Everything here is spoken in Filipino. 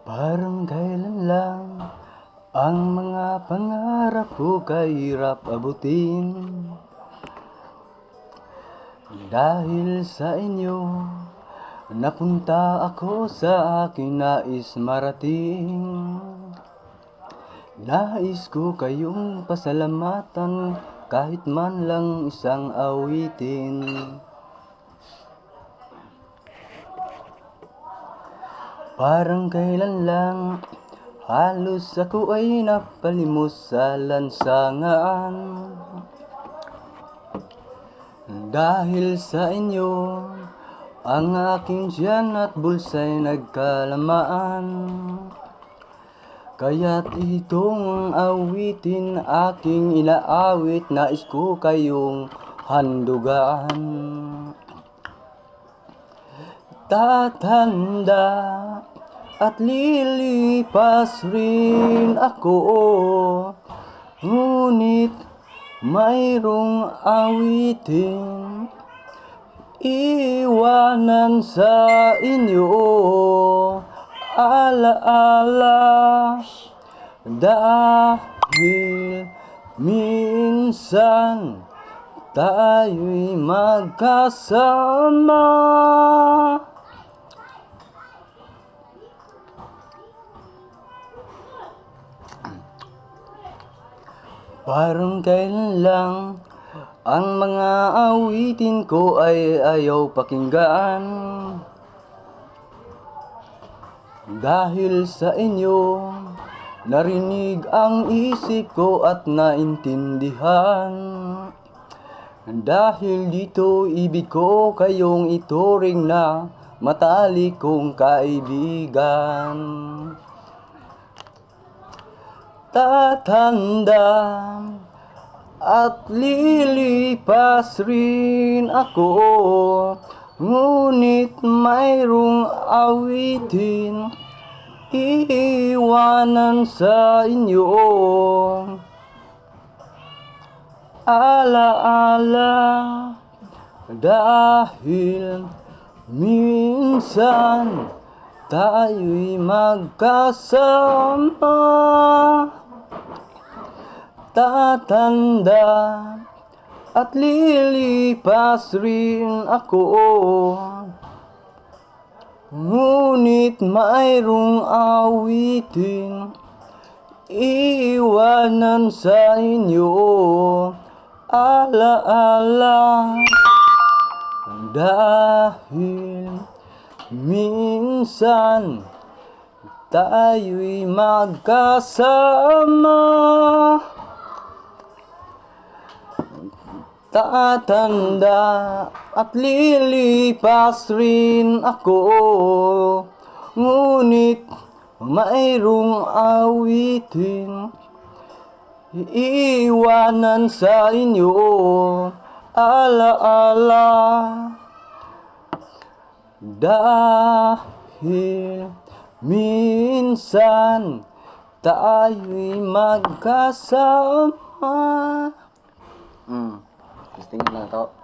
Parang kailan lang ang mga pangarap ko kahirap abutin. Dahil sa inyo, napunta ako sa aking nais marating. Nais ko kayong pasalamatan kahit man lang isang awitin. Parang kailan lang, halos ako ay napalimos sa lansangan. Dahil sa inyo, ang aking tiyan at bulsa'y nagkalamaan. Kaya't itong awitin aking inaawit, nais ko kayong handugan. Tatanda at lilipas rin ako, ngunit mayroong awitin iwanan sa inyo. Alaala, dahil minsan tayo'y magkasama. Parang kailan lang ang mga awitin ko ay ayaw pakinggan. Dahil sa inyo, narinig ang isip ko at naintindihan. Dahil dito ibig ko kayong ituring na matalik kong kaibigan. Tatanda at lilipas rin ako, ngunit mayroong awitin iiwanan sa inyo. Alaala, dahil minsan tayo'y magkasama. Tatanda at lilipas rin ako, ngunit mayroong awitin iiwanan sa inyo. Alaala, dahil minsan tayo'y magkasama. Tatanda at lilipas rin ako, ngunit mayroong awitin iiwanan sa inyo. Alaala, dahil minsan tayo'y magkasama. Testing lang to.